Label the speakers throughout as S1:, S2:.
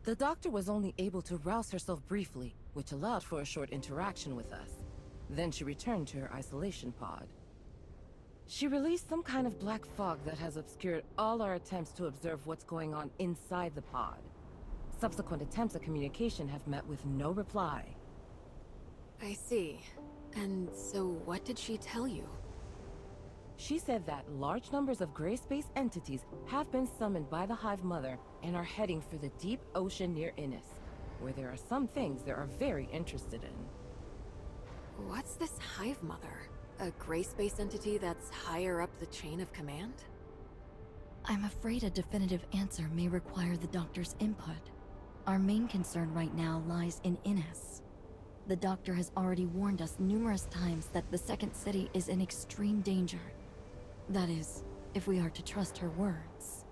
S1: The doctor was only able to rouse herself briefly, which allowed for a short interaction with us. Then she returned to her isolation pod. She released some kind of black fog that has obscured all our attempts to observe what's going on inside the pod. Subsequent attempts at communication have met with no reply.
S2: I see. And so what did she tell you?
S1: She said that large numbers of gray space entities have been summoned by the Hive Mother and are heading for the deep ocean near Innis, where there are some things they are very interested in.
S2: What's this Hive Mother? A gray space entity that's higher up the chain of command?
S3: I'm afraid a definitive answer may require the doctor's input. Our main concern right now lies in Innis. The doctor has already warned us numerous times that the second city is in extreme danger. That is, if we are to trust her words.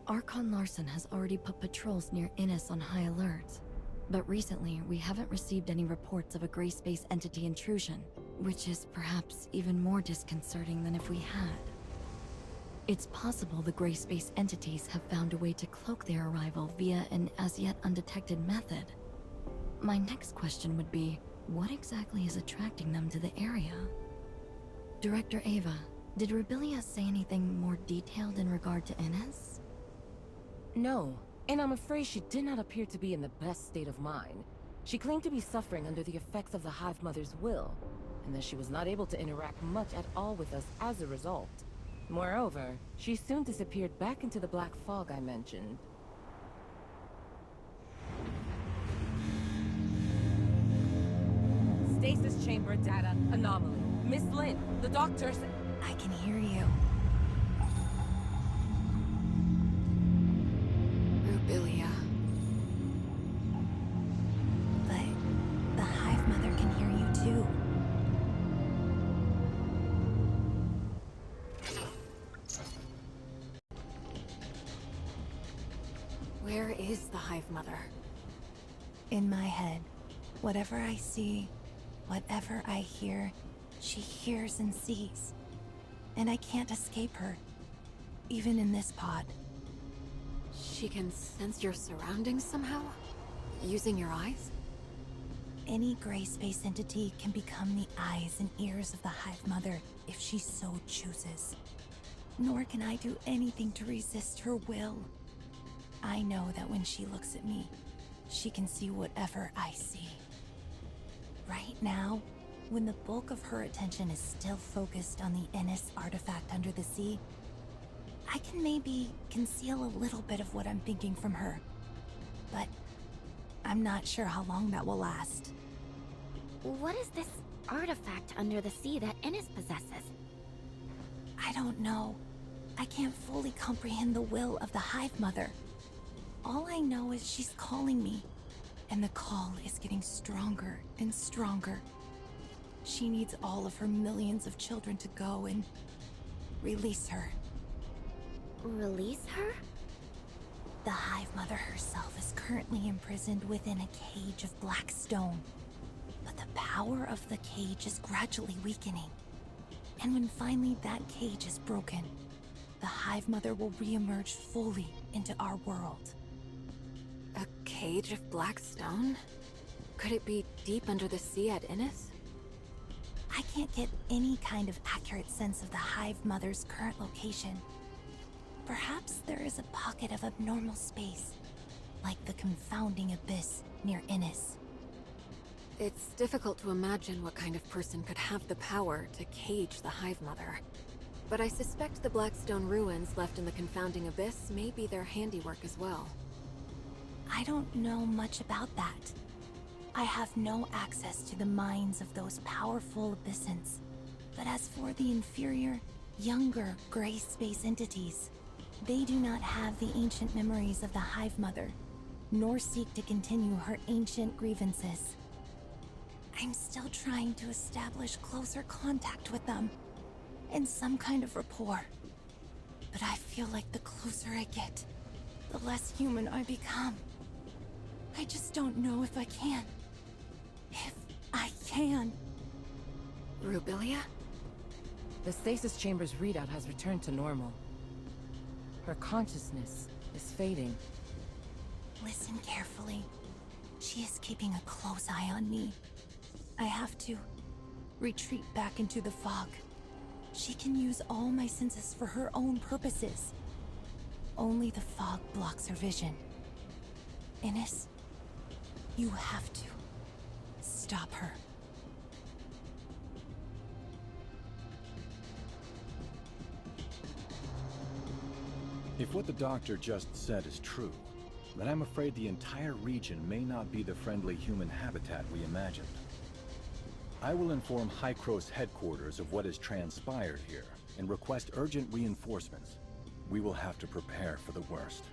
S3: Archon Larson has already put patrols near Innis on high alert, but recently we haven't received any reports of a gray space entity intrusion, which is perhaps even more disconcerting than if we had. It's possible the gray space entities have found a way to cloak their arrival via an as yet undetected method. My next question would be, what exactly is attracting them to the area? Director Ava, did Rebellia say anything more detailed in regard to Innis?
S1: No, and I'm afraid she did not appear to be in the best state of mind. She claimed to be suffering under the effects of the Hive Mother's will, and that she was not able to interact much at all with us as a result. Moreover, she soon disappeared back into the black fog I mentioned. Stasis chamber data anomaly. Miss Lin, the doctor's...
S3: I can hear you.
S2: Rebellia.
S3: But the Hive Mother can hear you too.
S2: Where is the Hive Mother?
S3: In my head, whatever I see, whatever I hear, she hears and sees. And I can't escape her, even in this pod.
S2: She can sense your surroundings somehow? Using your eyes?
S3: Any gray space entity can become the eyes and ears of the Hive Mother if she so chooses. Nor can I do anything to resist her will. I know that when she looks at me, she can see whatever I see. Right now, when the bulk of her attention is still focused on the Innis artifact under the sea, I can maybe conceal a little bit of what I'm thinking from her. But I'm not sure how long that will last.
S4: What is this artifact under the sea that Innis possesses?
S3: I don't know. I can't fully comprehend the will of the Hive Mother. All I know is she's calling me, and the call is getting stronger and stronger. She needs all of her millions of children to go and release her.
S4: Release her?
S3: The Hive Mother herself is currently imprisoned within a cage of black stone. But the power of the cage is gradually weakening. And when finally that cage is broken, the Hive Mother will re-emerge fully into our world.
S2: A cage of black stone? Could it be deep under the sea at Innis?
S3: I can't get any kind of accurate sense of the Hive Mother's current location. Perhaps there is a pocket of abnormal space, like the confounding abyss near Innis.
S2: It's difficult to imagine what kind of person could have the power to cage the Hive Mother. But I suspect the Blackstone ruins left in the confounding abyss may be their handiwork as well.
S3: I don't know much about that. I have no access to the minds of those powerful Abyssants. But as for the inferior, younger gray space entities, they do not have the ancient memories of the Hive Mother, nor seek to continue her ancient grievances. I'm still trying to establish closer contact with them, and some kind of rapport. But I feel like the closer I get, the less human I become. I just don't know if I can. If I can.
S2: Rebellia?
S1: The stasis chamber's readout has returned to normal. Her consciousness is fading.
S5: Listen carefully. She is keeping a close eye on me. I have to retreat back into the fog. She can use all my senses for her own purposes. Only the fog blocks her vision. Innes, you have to stop her.
S6: If what the doctor just said is true, then I'm afraid the entire region may not be the friendly human habitat we imagined. I will inform Hykros headquarters of what has transpired here and request urgent reinforcements. We will have to prepare for the worst.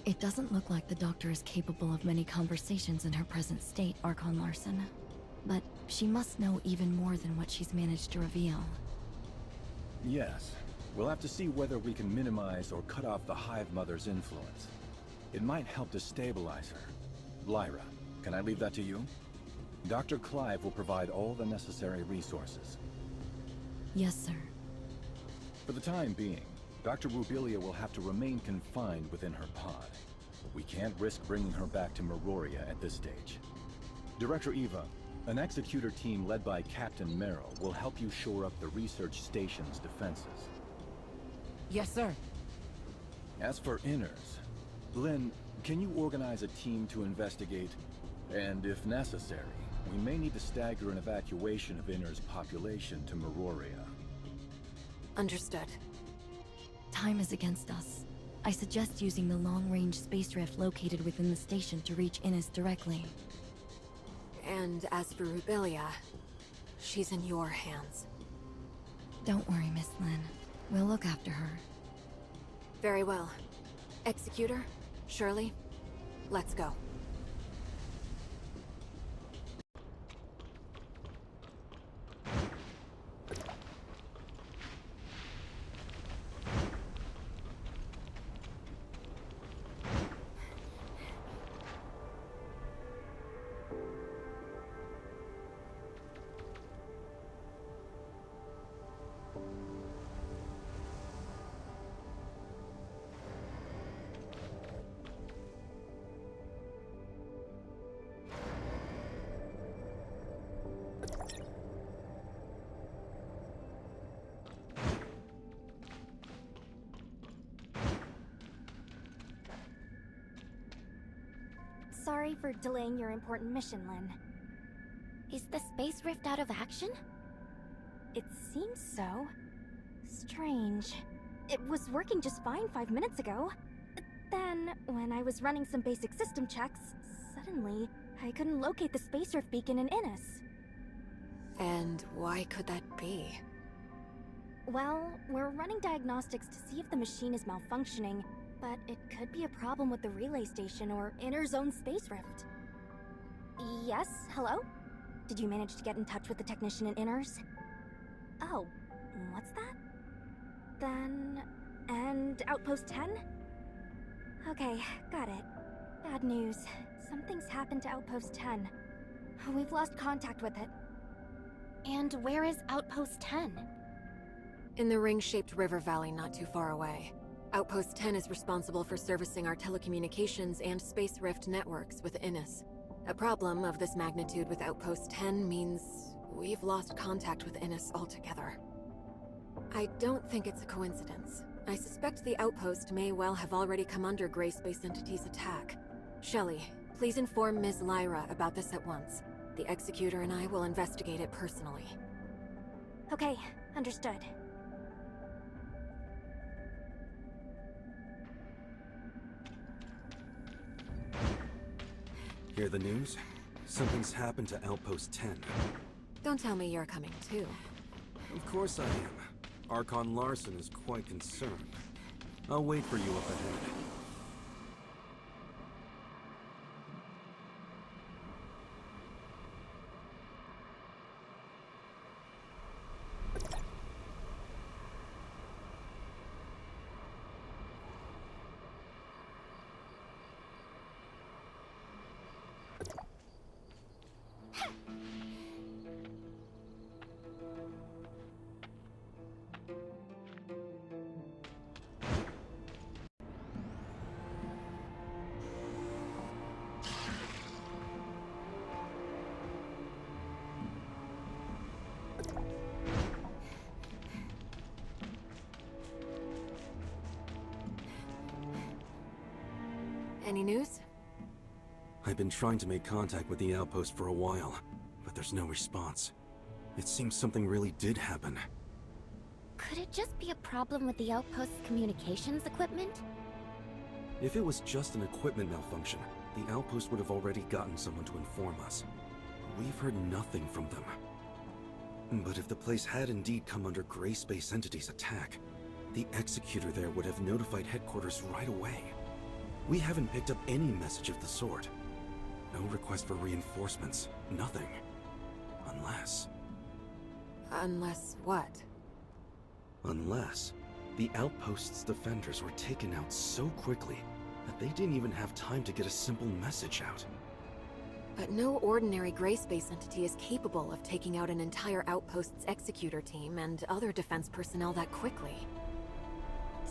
S3: It doesn't look like the doctor is capable of many conversations in her present state, Archon Larson. But she must know even more than what she's managed to reveal.
S6: Yes. We'll have to see whether we can minimize or cut off the Hive Mother's influence. It might help to stabilize her. Lyra, can I leave that to you? Dr. Clive will provide all the necessary resources.
S3: Yes, sir.
S6: For the time being, Dr. Rubilia will have to remain confined within her pod. We can't risk bringing her back to Meroria at this stage. Director Eva, an executor team led by Captain Merrill will help you shore up the research station's defenses.
S1: Yes, sir.
S6: As for Inners, Lynn, can you organize a team to investigate? And if necessary, we may need to stagger an evacuation of Inners' population to Meroria.
S2: Understood.
S3: Time is against us. I suggest using the long-range space rift located within the station to reach Innes directly.
S2: And as for Rubilia, she's in your hands.
S3: Don't worry, Miss Lynn. We'll look after her.
S2: Very well. Executor, Shirley, let's go.
S4: Sorry for delaying your important mission, Lynn. Is the space rift out of action? It seems so. Strange. It was working just fine 5 minutes ago. Then, when I was running some basic system checks, suddenly, I couldn't locate the space rift beacon in Innes.
S2: And why could that be?
S4: Well, we're running diagnostics to see if the machine is malfunctioning, but it could be a problem with the relay station or Inner's own space rift. Yes, hello? Did you manage to get in touch with the technician in Inners? Oh, what's that? Then... and Outpost 10? Okay, got it. Bad news. Something's happened to Outpost 10. We've lost contact with it. And where is Outpost 10?
S2: In the ring-shaped river valley not too far away. Outpost 10 is responsible for servicing our telecommunications and space rift networks with Innes. A problem of this magnitude with Outpost 10 means we've lost contact with Innes altogether. I don't think it's a coincidence. I suspect the outpost may well have already come under Grey Space Entity's attack. Shelley, please inform Ms. Lyra about this at once. The Executor and I will investigate it personally.
S4: Okay, understood.
S7: Hear the news? Something's happened to Outpost 10.
S2: Don't tell me you're coming too.
S7: Of course I am. Archon Larson is quite concerned. I'll wait for you up ahead.
S2: Any news?
S7: I've been trying to make contact with the outpost for a while, but there's no response. It seems something really did happen.
S4: Could it just be a problem with the outpost's communications equipment?
S7: If it was just an equipment malfunction, the outpost would have already gotten someone to inform us. We've heard nothing from them. But if the place had indeed come under Gray Space Entity's attack, the Executor there would have notified headquarters right away. We haven't picked up any message of the sort. No request for reinforcements, nothing. Unless...
S2: Unless what?
S7: Unless the outpost's defenders were taken out so quickly that they didn't even have time to get a simple message out.
S2: But no ordinary Gray Space entity is capable of taking out an entire outpost's executor team and other defense personnel that quickly.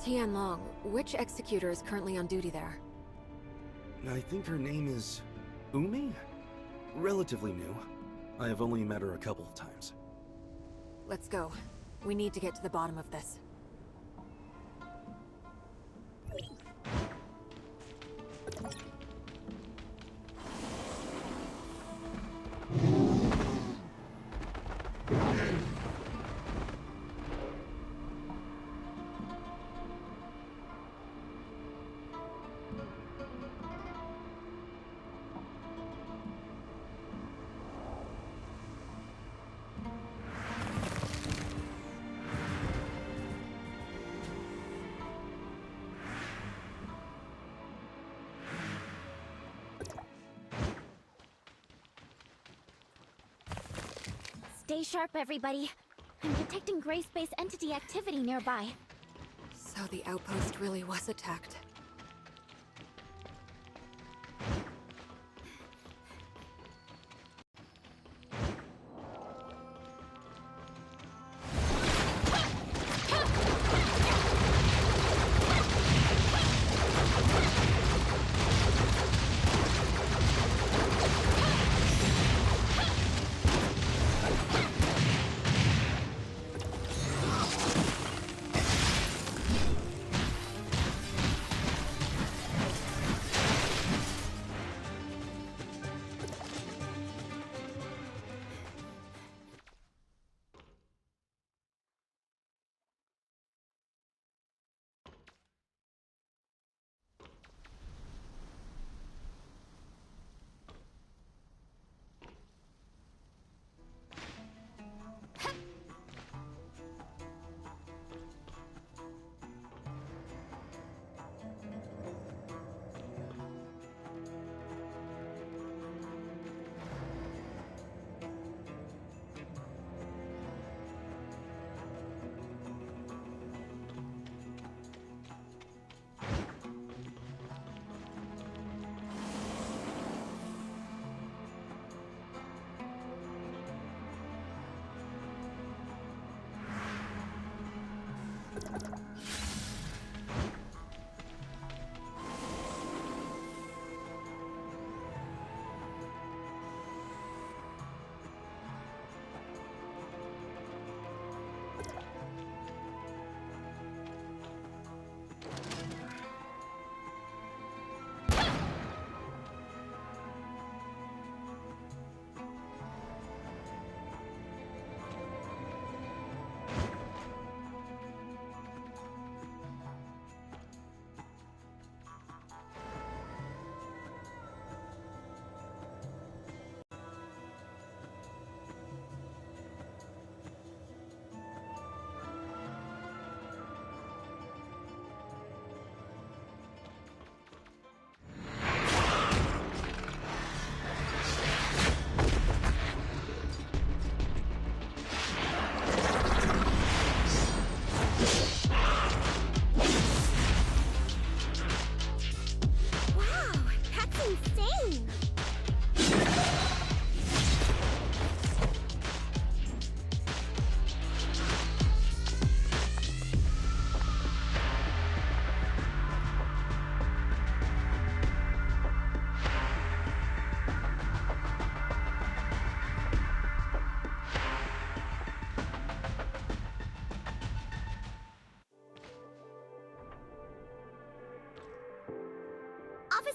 S2: Tianlong, which executor is currently on duty there?
S7: I think her name is... Umi? Relatively new. I have only met her a couple of times.
S2: Let's go. We need to get to the bottom of this.
S4: Stay sharp, everybody. I'm detecting Gray Space Entity activity nearby.
S2: So the outpost really was attacked.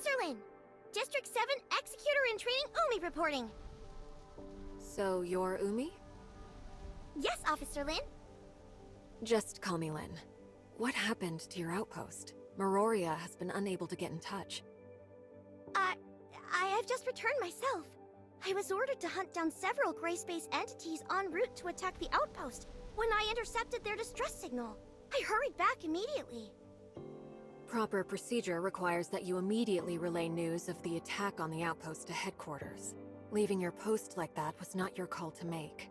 S8: Officer Lin! District 7 Executor in Training Umi reporting!
S2: So you're Umi?
S8: Yes, Officer Lin?
S2: Just call me Lin. What happened to your outpost? Meroria has been unable to get in touch.
S8: I've just returned myself. I was ordered to hunt down several gray space entities en route to attack the outpost when I intercepted their distress signal. I hurried back immediately.
S2: Proper procedure requires that you immediately relay news of the attack on the outpost to headquarters. Leaving your post like that was not your call to make.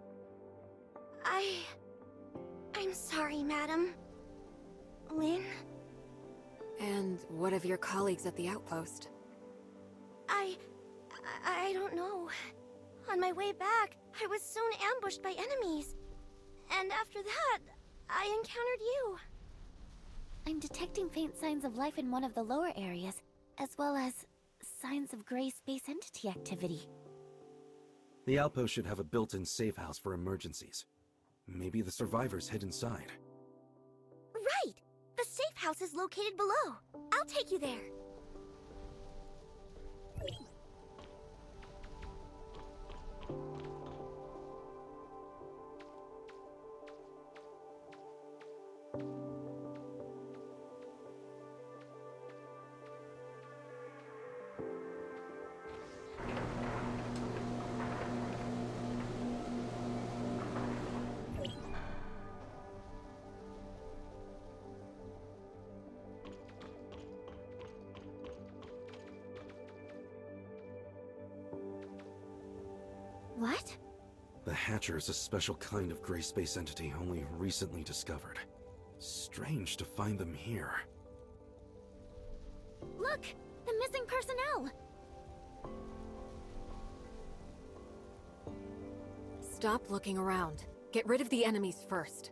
S8: I'm sorry, madam. Lin?
S2: And what of your colleagues at the outpost?
S8: I don't know. On my way back, I was soon ambushed by enemies. And after that, I encountered you.
S4: I'm detecting faint signs of life in one of the lower areas, as well as signs of gray space entity activity.
S7: The outpost should have a built-in safe house for emergencies. Maybe the survivors hid inside.
S8: Right! The safe house is located below. I'll take you there.
S4: What?
S7: The Hatcher is a special kind of gray space entity only recently discovered. Strange to find them here.
S4: Look! The missing personnel!
S2: Stop looking around. Get rid of the enemies first.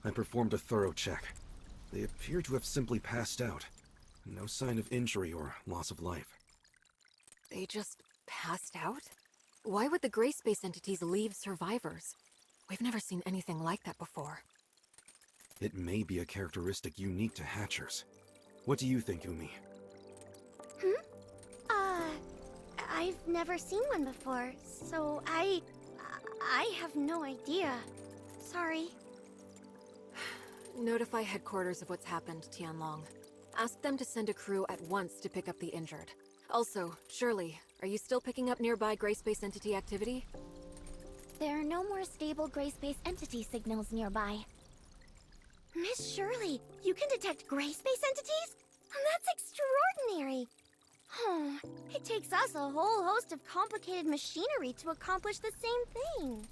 S7: I performed a thorough check. They appear to have simply passed out. No sign of injury or loss of life.
S2: They just passed out? Why would the gray space entities leave survivors? We've never seen anything like that before.
S7: It may be a characteristic unique to Hatchers. What do you think, Umi?
S8: I've never seen one before, so I have no idea. Sorry.
S2: Notify headquarters of what's happened, Tianlong. Ask them to send a crew at once to pick up the injured. Also, Shirley, are you still picking up nearby gray space entity activity?
S4: There are no more stable gray space entity signals nearby.
S8: Miss Shirley, you can detect gray space entities? That's extraordinary! Oh, it takes us a whole host of complicated machinery to accomplish the same thing.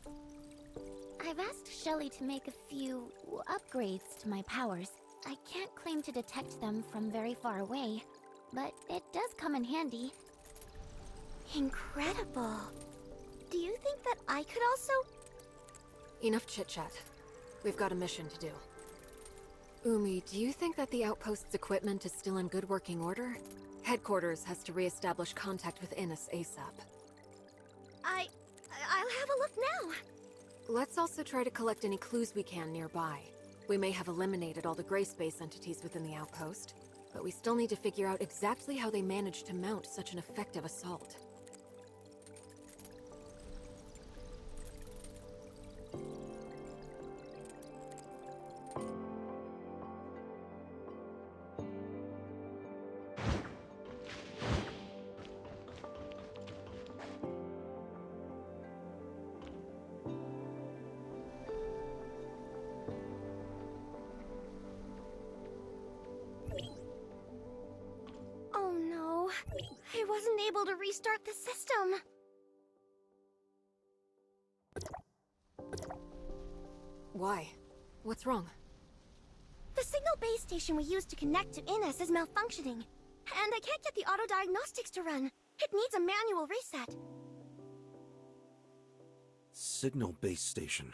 S4: I've asked Shelley to make a few upgrades to my powers. I can't claim to detect them from very far away, but it does come in handy.
S8: Incredible. Do you think that I could also...
S2: Enough chit-chat. We've got a mission to do. Umi, do you think that the outpost's equipment is still in good working order? Headquarters has to re-establish contact with Innis ASAP.
S8: I'll have a look now.
S2: Let's also try to collect any clues we can nearby. We may have eliminated all the gray space entities within the outpost, but we still need to figure out exactly how they managed to mount such an effective assault.
S8: Oh no, I wasn't able to restart the system.
S2: Why? What's wrong?
S8: The signal base station we used to connect to Innis is malfunctioning, and I can't get the auto-diagnostics to run. It needs a manual reset.
S7: Signal base station.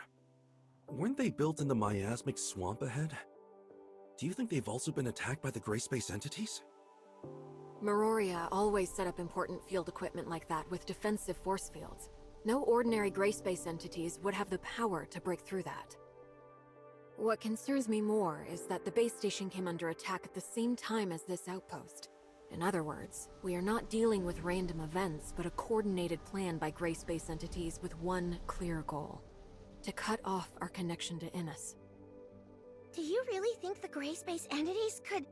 S7: Weren't they built in the Miasmic swamp ahead? Do you think they've also been attacked by the gray space entities?
S2: Meroria always set up important field equipment like that with defensive force fields. No ordinary gray space entities would have the power to break through that. What concerns me more is that the base station came under attack at the same time as this outpost. In other words, we are not dealing with random events, but a coordinated plan by gray space entities with one clear goal: to cut off our connection to Innis.
S8: Do you really think the gray space entities could...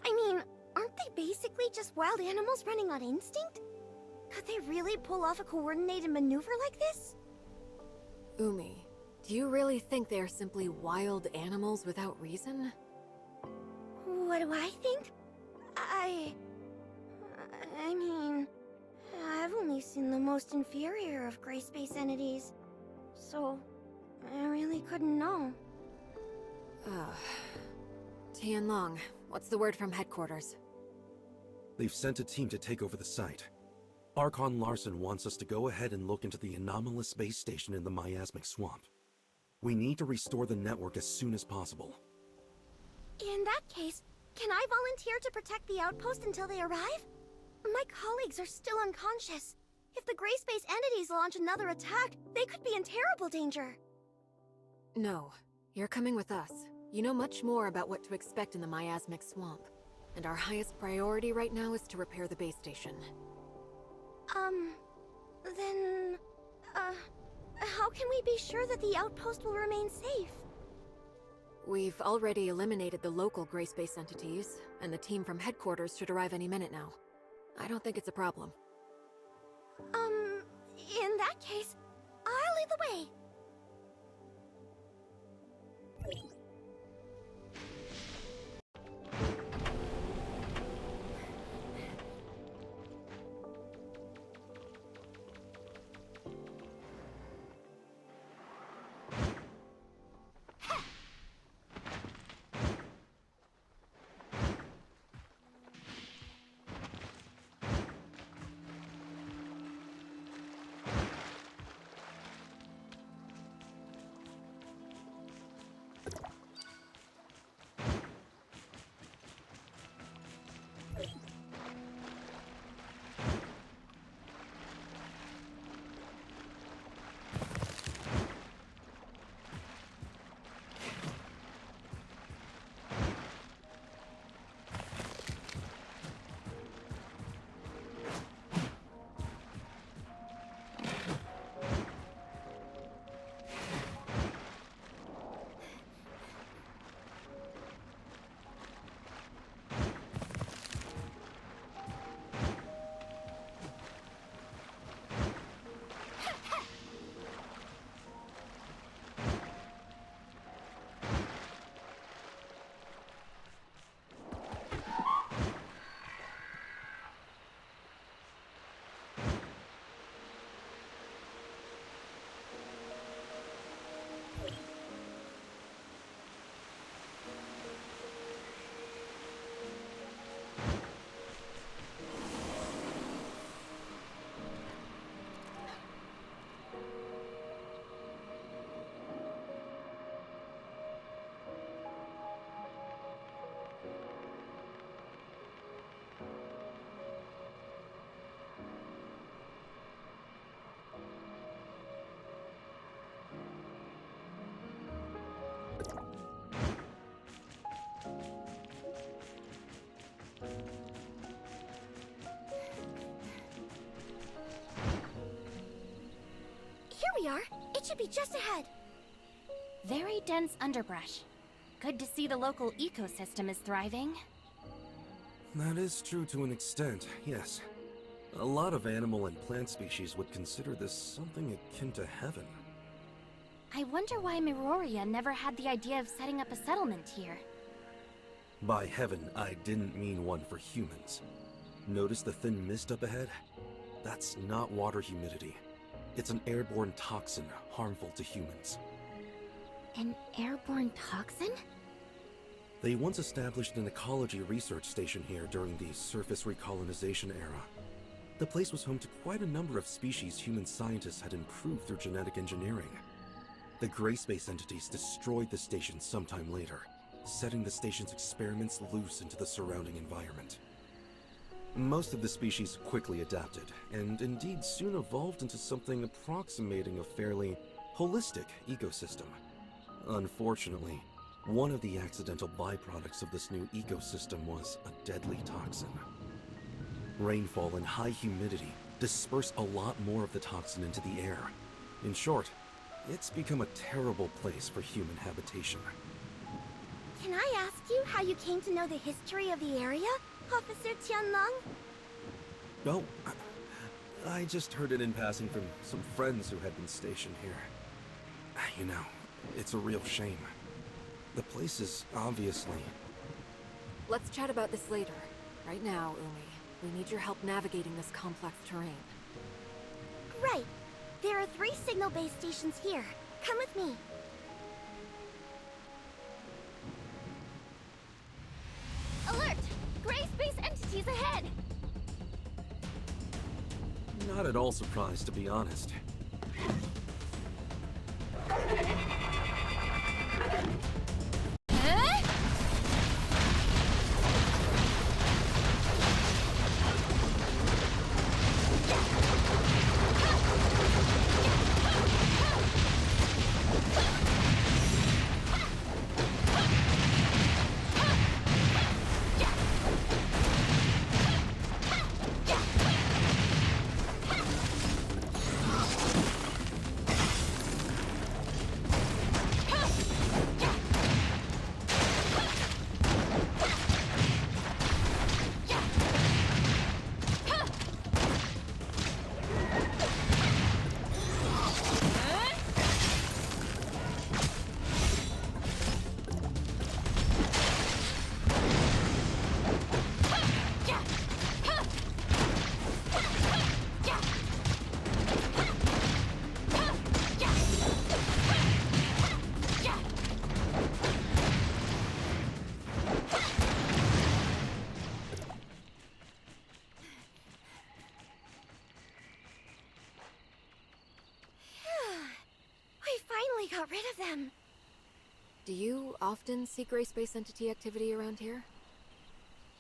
S8: I mean, aren't they basically just wild animals running on instinct? Could they really pull off a coordinated maneuver like this?
S2: Umi, do you really think they are simply wild animals without reason?
S8: What do I think? I mean, I've only seen the most inferior of gray space entities, so I really couldn't know.
S2: Tianlong, what's the word from headquarters?
S7: They've sent a team to take over the site. Archon Larson wants us to go ahead and look into the anomalous base station in the Miasmic swamp. We need to restore the network as soon as possible.
S8: In that case, can I volunteer to protect the outpost until they arrive? My colleagues are still unconscious. If the gray space entities launch another attack, they could be in terrible danger.
S2: No, you're coming with us. You know much more about what to expect in the Miasmic swamp. And our highest priority right now is to repair the base station.
S8: Then... how can we be sure that the outpost will remain safe?
S2: We've already eliminated the local gray space entities, and the team from headquarters should arrive any minute now. I don't think it's a problem.
S8: In that case, I'll lead the way. we are. It should be just ahead.
S9: Very dense underbrush. Good to see the local ecosystem is thriving.
S7: That is true to an extent, yes. A lot of animal and plant species would consider this something akin to heaven.
S9: I wonder why Miroria never had the idea of setting up a settlement here.
S7: By heaven, I didn't mean one for humans. Notice the thin mist up ahead? That's not water humidity. It's an airborne toxin harmful to humans.
S8: An airborne toxin?
S7: They once established an ecology research station here during the surface recolonization era. The place was home to quite a number of species human scientists had improved through genetic engineering. The gray space entities destroyed the station sometime later, setting the station's experiments loose into the surrounding environment. Most of the species quickly adapted, and indeed soon evolved into something approximating a fairly holistic ecosystem. Unfortunately, one of the accidental byproducts of this new ecosystem was a deadly toxin. Rainfall and high humidity disperse a lot more of the toxin into the air. In short, it's become a terrible place for human habitation.
S8: Can I ask you how you came to know the history of the area, Officer Tianlong?
S7: Oh, I just heard it in passing from some friends who had been stationed here. You know, it's a real shame. The place is obviously...
S2: Let's chat about this later. Right now, Umi, we need your help navigating this complex terrain.
S8: Right. There are 3 signal base stations here. Come with me. Alert! Gray space entities ahead!
S7: Not at all surprised, to be honest.
S8: Got rid of them.
S2: Do you often see gray space entity activity around here?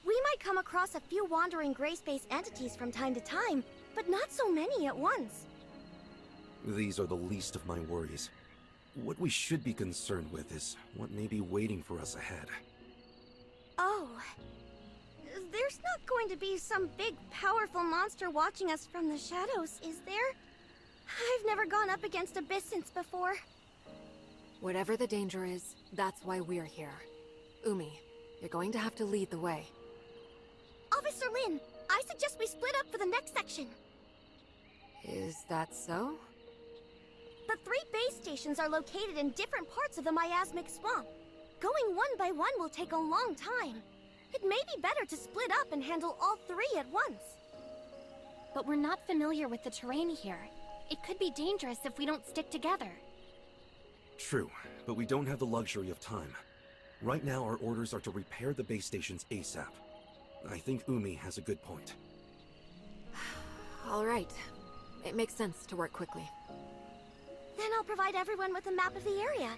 S8: We might come across a few wandering gray space entities from time to time, but not so many at once.
S7: These are the least of my worries. What we should be concerned with is what may be waiting for us ahead.
S8: Oh. There's not going to be some big, powerful monster watching us from the shadows, is there? I've never gone up against Abyssants before.
S2: Whatever the danger is, that's why we're here. Umi, you're going to have to lead the way.
S8: Officer Lin, I suggest we split up for the next section.
S2: Is that so?
S8: The 3 base stations are located in different parts of the Miasmic swamp. Going one by one will take a long time. It may be better to split up and handle all 3 at once.
S9: But we're not familiar with the terrain here. It could be dangerous if we don't stick together.
S7: True, but we don't have the luxury of time. Right now, our orders are to repair the base stations ASAP. I think Umi has a good point.
S2: All right. It makes sense to work quickly.
S8: Then I'll provide everyone with a map of the area.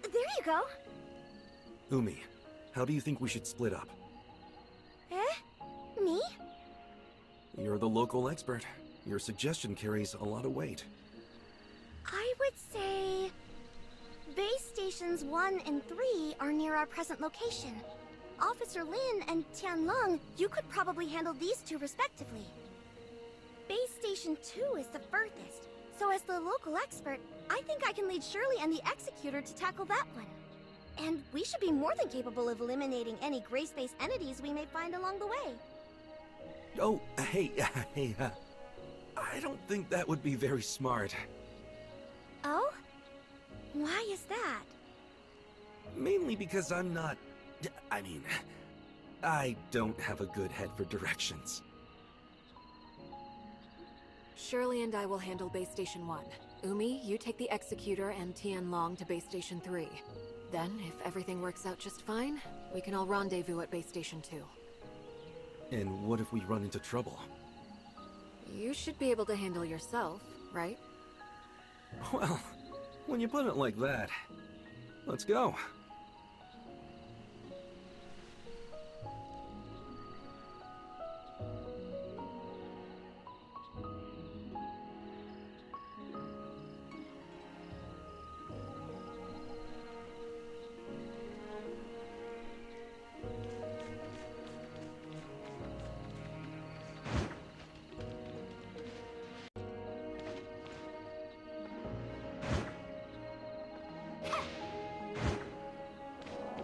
S8: There you go.
S7: Umi, how do you think we should split up?
S8: Me?
S7: You're the local expert. Your suggestion carries a lot of weight.
S8: I would say... Base stations 1 and 3 are near our present location. Officer Lin and Tianlong, you could probably handle these 2 respectively. Base station 2 is the furthest, So as the local expert, I think I can lead Shirley and the Executor to tackle that one. And we should be more than capable of eliminating any gray space entities we may find along the way.
S7: Oh, hey, I don't think that would be very smart.
S8: Oh? Why is that?
S7: Mainly because I'm not... I don't have a good head for directions.
S2: Shirley and I will handle Base Station 1. Umi, you take the Executor and Tianlong to Base Station 3. Then, if everything works out just fine, we can all rendezvous at Base Station 2.
S7: And what if we run into trouble?
S2: You should be able to handle yourself, right?
S7: Well, when you put it like that, let's go.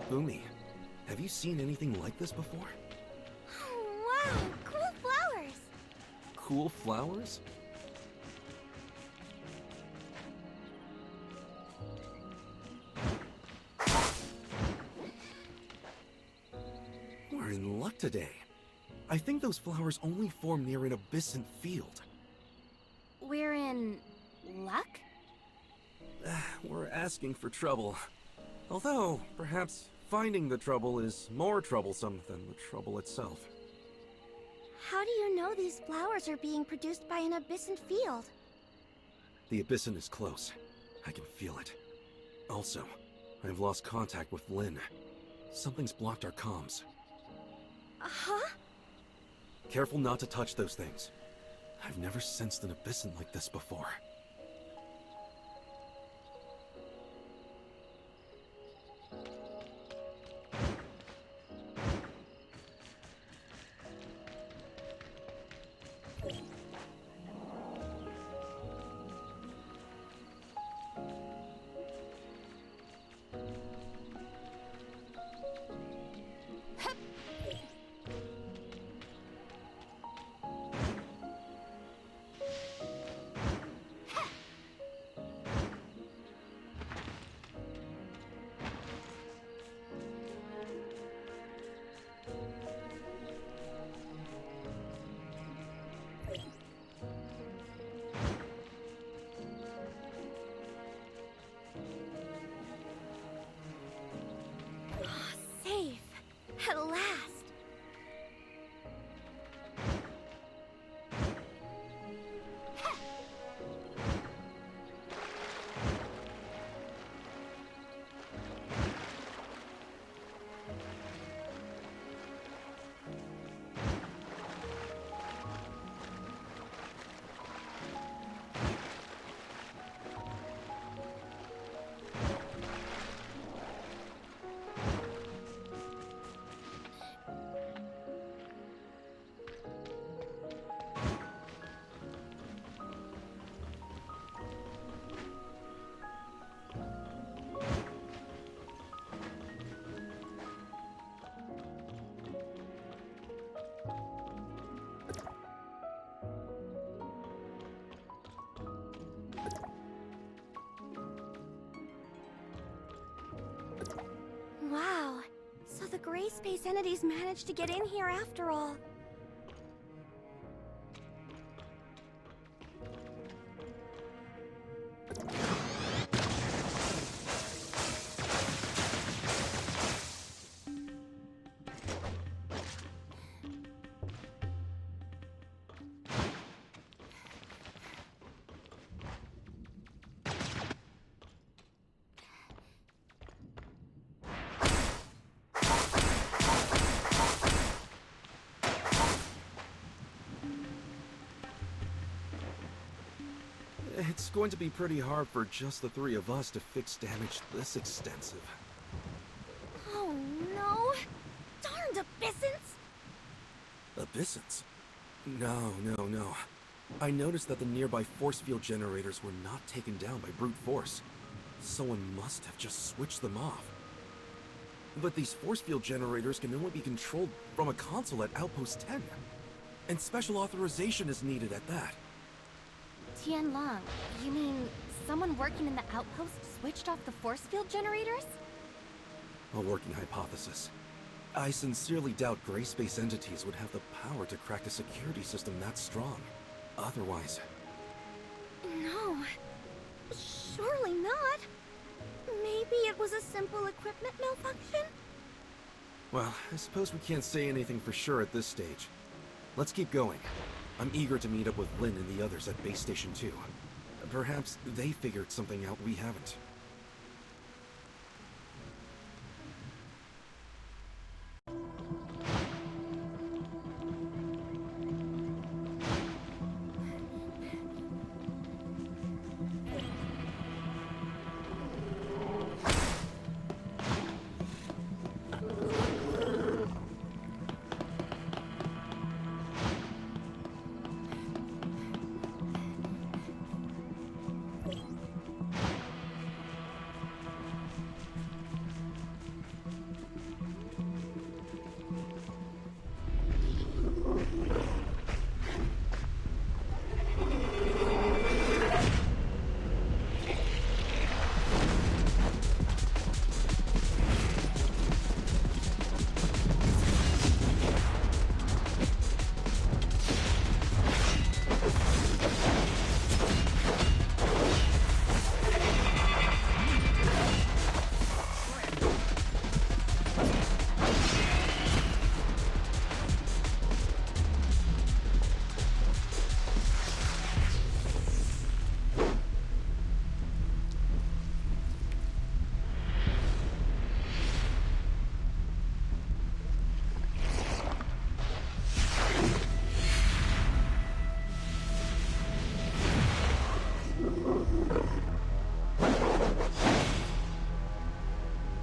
S7: Umi, have you seen anything like this before?
S8: Wow, cool flowers!
S7: Cool flowers? We're in luck today. I think those flowers only form near an Abyssant field.
S9: We're in... luck?
S7: We're asking for trouble. Although, perhaps finding the trouble is more troublesome than the trouble itself.
S8: How do you know these flowers are being produced by an Abyssant field?
S7: The Abyssant is close. I can feel it. Also, I've lost contact with Lynn. Something's blocked our comms.
S8: Huh?
S7: Careful not to touch those things. I've never sensed an Abyssant like this before.
S8: Safe. At last. Wow. So the gray space entities managed to get in here after all.
S7: It's going to be pretty hard for just the three of us to fix damage this extensive.
S8: Oh no! Darned Abyssants!
S7: Abyssants? No. I noticed that the nearby force field generators were not taken down by brute force. Someone must have just switched them off. But these force field generators can only be controlled from a console at Outpost 10. And special authorization is needed at that.
S9: Tianlong, you mean someone working in the outpost switched off the force field generators?
S7: A working hypothesis. I sincerely doubt gray space entities would have the power to crack a security system that strong. Otherwise...
S8: No. Surely not. Maybe it was a simple equipment malfunction?
S7: Well, I suppose we can't say anything for sure at this stage. Let's keep going. I'm eager to meet up with Lynn and the others at Base Station 2. Perhaps they figured something out we haven't.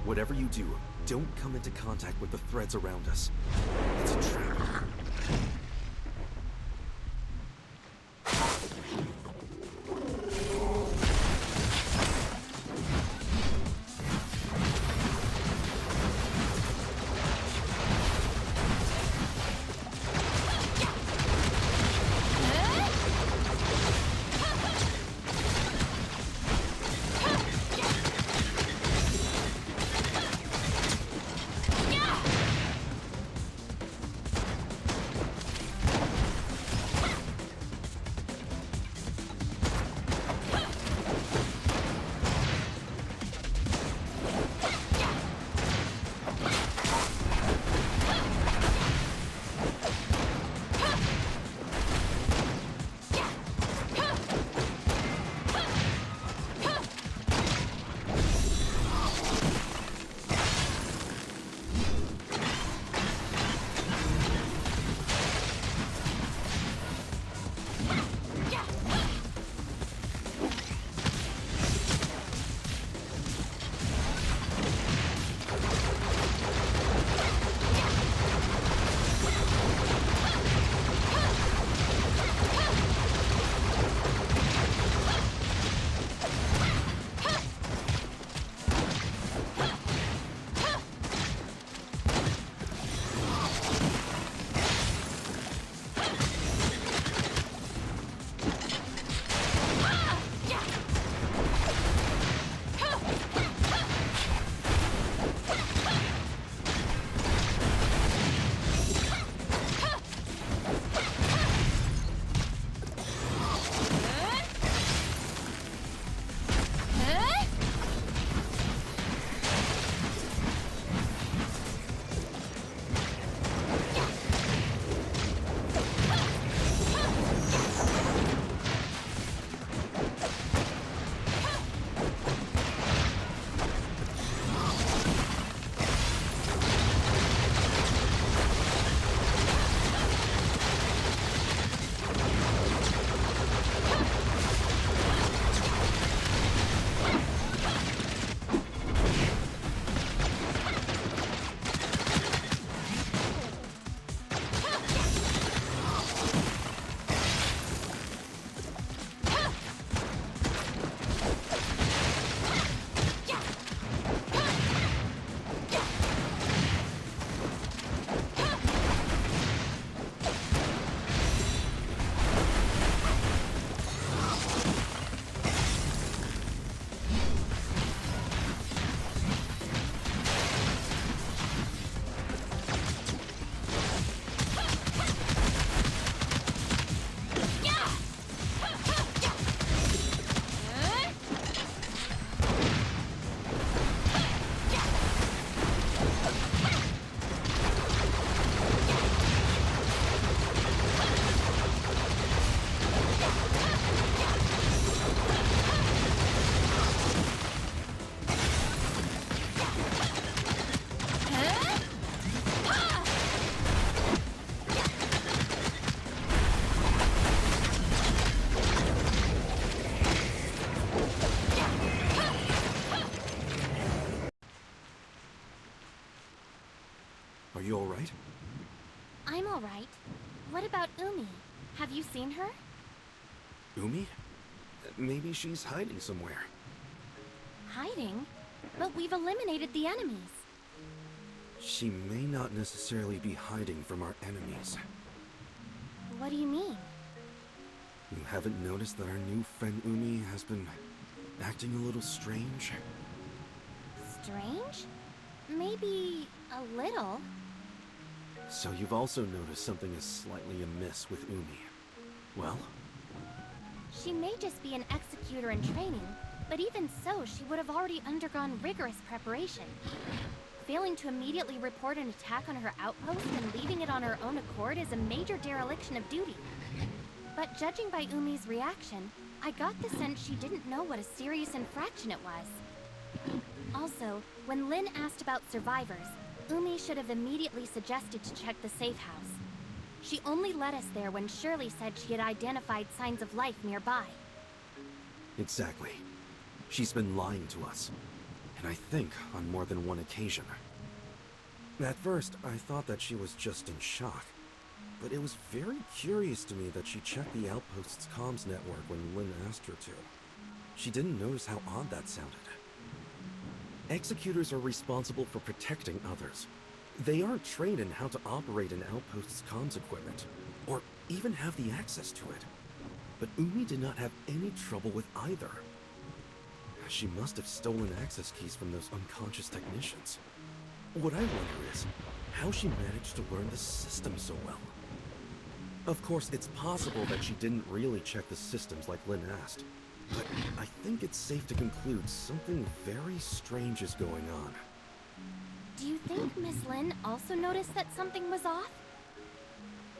S7: Whatever you do, don't come into contact with the threads around us. It's a trap. Are you alright?
S9: I'm alright. What about Umi? Have you seen her?
S7: Umi? Maybe she's hiding somewhere.
S9: Hiding? But we've eliminated the enemies.
S7: She may not necessarily be hiding from our enemies.
S9: What do you mean?
S7: You haven't noticed that our new friend Umi has been acting a little strange?
S9: Strange? Maybe a little.
S7: So you've also noticed something is slightly amiss with Umi. Well?
S9: She may just be an executor in training, but even so, she would have already undergone rigorous preparation. Failing to immediately report an attack on her outpost and leaving it on her own accord is a major dereliction of duty. But judging by Umi's reaction, I got the sense she didn't know what a serious infraction it was. Also, when Lin asked about survivors, Umi should have immediately suggested to check the safe house. She only led us there when Shirley said she had identified signs of life nearby.
S7: Exactly. She's been lying to us. And I think on more than one occasion. At first, I thought that she was just in shock. But it was very curious to me that she checked the outpost's comms network when Lin asked her to. She didn't notice how odd that sounded. Executors are responsible for protecting others. They aren't trained in how to operate an outpost's comms equipment, or even have the access to it. But Umi did not have any trouble with either. She must have stolen access keys from those unconscious technicians. What I wonder is, how she managed to learn the system so well. Of course, it's possible that she didn't really check the systems like Lin asked, but I think it's safe to conclude something very strange is going on.
S9: Do you think Miss Lin also noticed that something was off?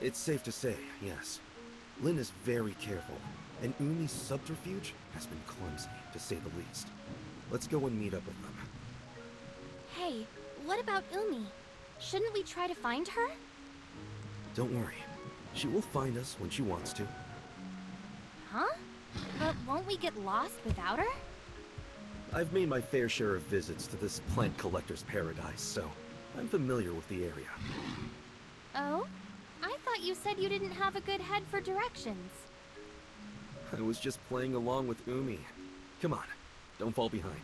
S7: It's safe to say, yes. Lin is very careful, and Umi's subterfuge has been clumsy, to say the least. Let's go and meet up with them.
S9: Hey, what about Umi? Shouldn't we try to find her?
S7: Don't worry. She will find us when she wants to.
S9: Huh? But won't we get lost without her?
S7: I've made my fair share of visits to this plant collector's paradise, so I'm familiar with the area.
S9: Oh? I thought you said you didn't have a good head for directions.
S7: I was just playing along with Umi. Come on, don't fall behind.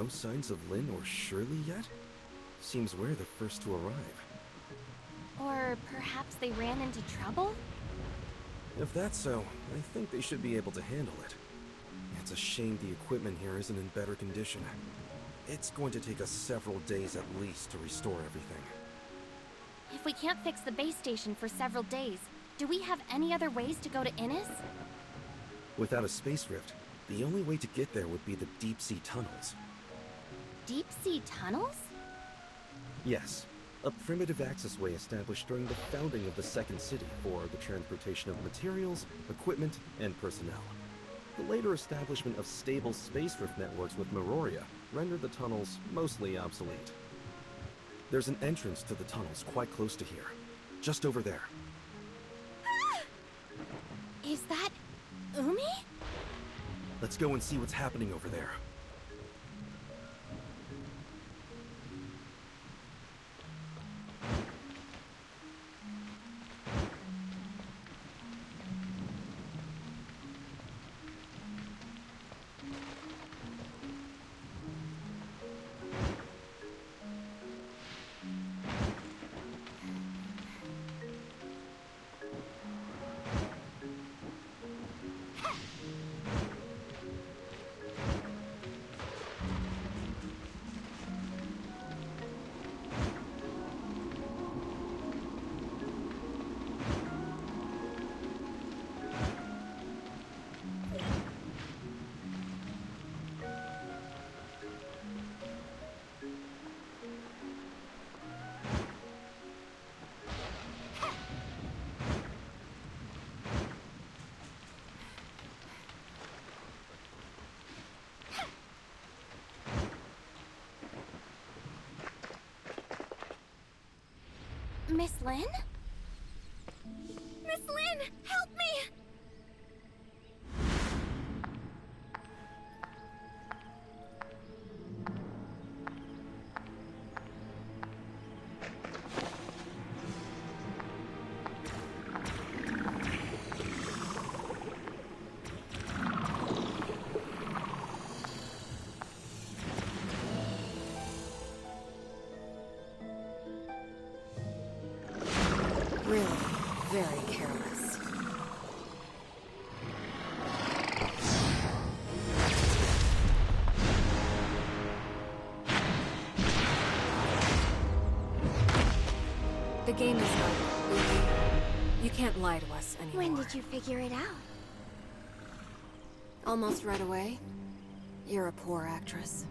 S7: no signs of Lynn or Shirley yet? Seems we're the first to arrive.
S9: Or perhaps they ran into trouble?
S7: If that's so, I think they should be able to handle it. It's a shame the equipment here isn't in better condition. It's going to take us several days at least to restore everything.
S9: If we can't fix the base station for several days, do we have any other ways to go to Innis?
S7: Without a space rift, the only way to get there would be the deep-sea tunnels.
S9: Deep-sea tunnels?
S7: Yes, a primitive accessway established during the founding of the Second City for the transportation of materials, equipment, and personnel. The later establishment of stable space rift networks with Meroria rendered the tunnels mostly obsolete. There's an entrance to the tunnels quite close to here, just over there.
S9: Is that Umi?
S7: Let's go and see what's happening over there.
S9: Miss Lynn?
S8: Miss Lynn, help me!
S2: Really, very careless. The game is up. You can't lie to us anymore.
S8: When did you figure it out?
S2: Almost right away. You're a poor actress.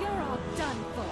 S1: You're all done for.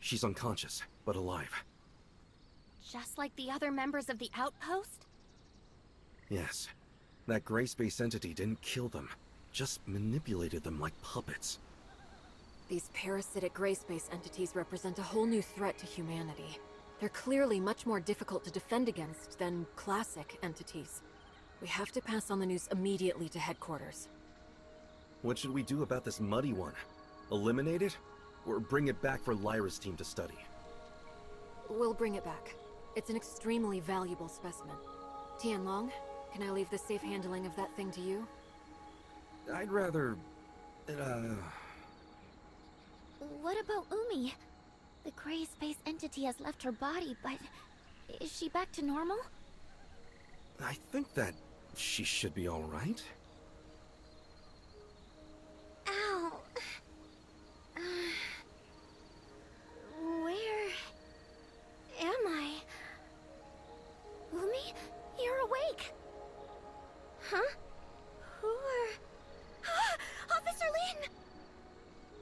S7: She's unconscious, but alive.
S9: Just like the other members of the outpost?
S7: Yes. That gray space entity didn't kill them, just manipulated them like puppets.
S2: These parasitic gray space entities represent a whole new threat to humanity. They're clearly much more difficult to defend against than classic entities. We have to pass on the news immediately to headquarters.
S7: What should we do about this muddy one? Eliminate it? Or bring it back for Lyra's team to study?
S2: We'll bring it back. It's an extremely valuable specimen. Tianlong, can I leave the safe handling of that thing to you?
S7: I'd rather...
S8: What about Umi? The gray space entity has left her body, but is she back to normal?
S7: I think that she should be alright.
S8: Ow. Where am I? Umi, you're awake. Huh? Who are... Officer Lin!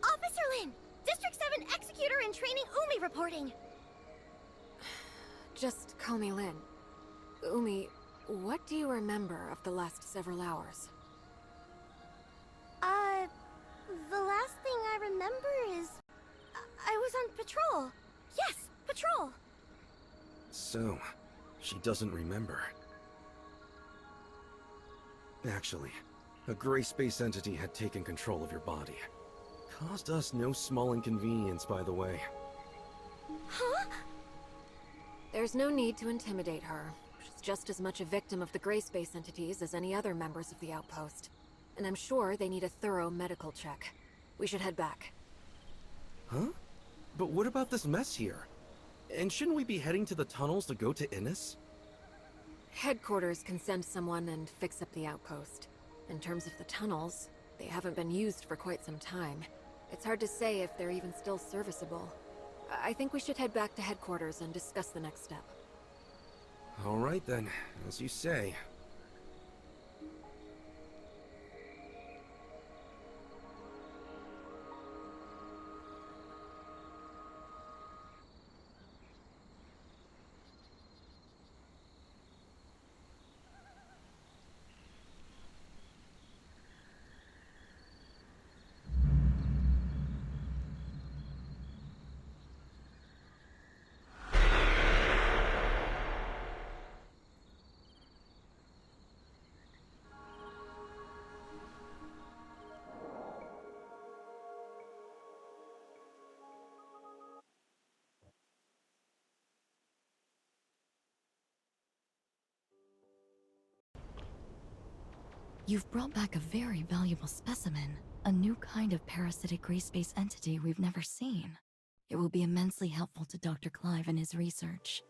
S8: Officer Lin! District 7 Executor in Training Umi reporting!
S2: Just call me Lin. Umi, what do you remember of the last several hours?
S8: The last thing I remember is... I was on patrol. Yes, patrol!
S7: So, she doesn't remember. Actually, a gray space entity had taken control of your body. Caused us no small inconvenience, by the way.
S8: Huh?
S2: There's no need to intimidate her. She's just as much a victim of the gray space entities as any other members of the outpost. And I'm sure they need a thorough medical check. We should head back.
S7: Huh? But what about this mess here? And shouldn't we be heading to the tunnels to go to Innis?
S2: Headquarters can send someone and fix up the outpost. In terms of the tunnels, they haven't been used for quite some time. It's hard to say if they're even still serviceable. I think we should head back to headquarters and discuss the next step.
S7: Alright then, as you say.
S3: You've brought back a very valuable specimen, a new kind of parasitic gray space entity we've never seen. It will be immensely helpful to Dr. Clive in his research.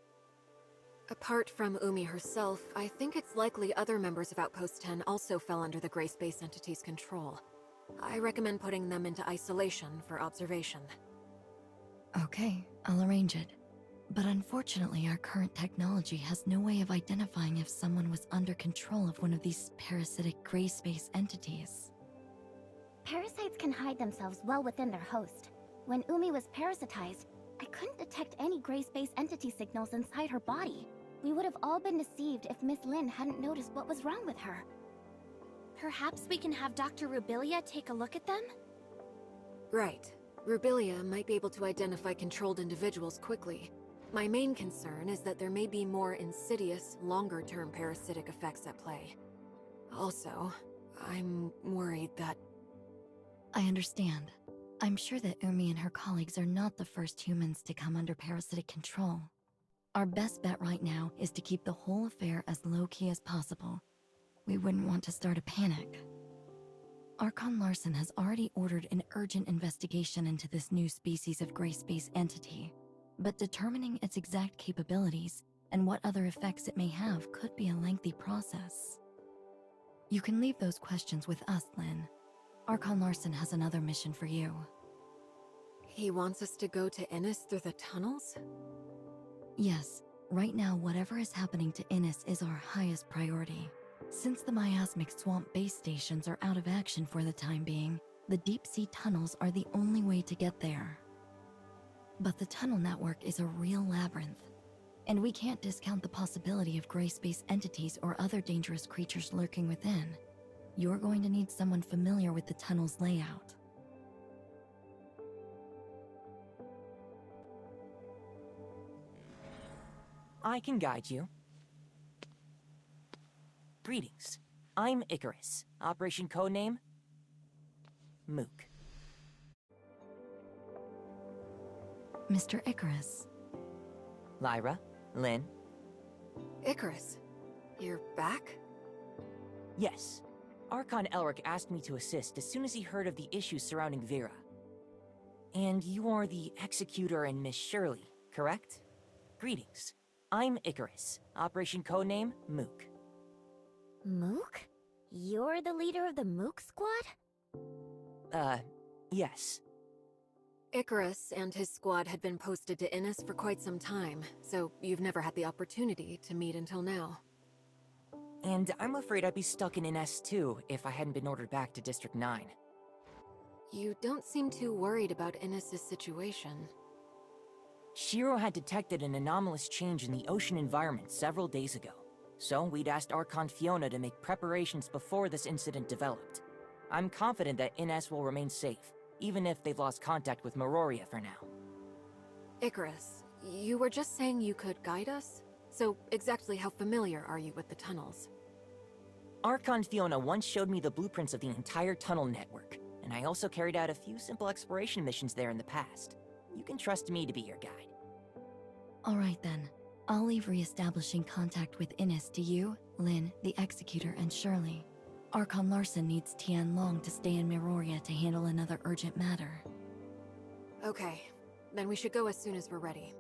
S2: Apart from Umi herself, I think it's likely other members of Outpost 10 also fell under the gray space entity's control. I recommend putting them into isolation for observation.
S3: Okay, I'll arrange it. But unfortunately, our current technology has no way of identifying if someone was under control of one of these parasitic gray space entities.
S8: Parasites can hide themselves well within their host. When Umi was parasitized, I couldn't detect any gray space entity signals inside her body. We would have all been deceived if Miss Lin hadn't noticed what was wrong with her.
S9: Perhaps we can have Dr. Rubilia take a look at them?
S2: Right. Rubilia might be able to identify controlled individuals quickly. My main concern is that there may be more insidious, longer-term parasitic effects at play. Also, I'm worried that...
S3: I understand. I'm sure that Umi and her colleagues are not the first humans to come under parasitic control. Our best bet right now is to keep the whole affair as low-key as possible. We wouldn't want to start a panic. Archon Larson has already ordered an urgent investigation into this new species of gray space entity. But determining its exact capabilities and what other effects it may have could be a lengthy process. You can leave those questions with us, Lin. Archon Larson has another mission for you.
S2: He wants us to go to Innis through the tunnels?
S3: Yes, right now whatever is happening to Innis is our highest priority. Since the Miasmic swamp base stations are out of action for the time being, the deep-sea tunnels are the only way to get there. But the tunnel network is a real labyrinth. And we can't discount the possibility of gray space entities or other dangerous creatures lurking within. You're going to need someone familiar with the tunnel's layout.
S10: I can guide you. Greetings. I'm Icarus. Operation codename? Mook.
S3: Mr. Icarus.
S10: Lyra, Lynn.
S2: Icarus, you're back?
S10: Yes. Archon Elric asked me to assist as soon as he heard of the issues surrounding Vera. And you are the Executor and Miss Shirley, correct? Greetings. I'm Icarus. Operation codename Mook.
S8: Mook? You're the leader of the Mook squad?
S10: Yes.
S2: Icarus and his squad had been posted to Innis for quite some time, so you've never had the opportunity to meet until now.
S10: And I'm afraid I'd be stuck in NS too if I hadn't been ordered back to District 9.
S2: You don't seem too worried about Innis's situation.
S10: Shiro had detected an anomalous change in the ocean environment several days ago, so we'd asked Archon Fiona to make preparations before this incident developed. I'm confident that Innes will remain safe, even if they've lost contact with Meroria for now.
S2: Icarus, you were just saying you could guide us? So exactly how familiar are you with the tunnels?
S10: Archon Fiona once showed me the blueprints of the entire tunnel network, and I also carried out a few simple exploration missions there in the past. You can trust me to be your guide.
S3: Alright then. I'll leave re-establishing contact with Innis to you, Lynn, the Executor, and Shirley. Archon Larson needs Tian Long to stay in Meroria to handle another urgent matter.
S2: Okay, then we should go as soon as we're ready.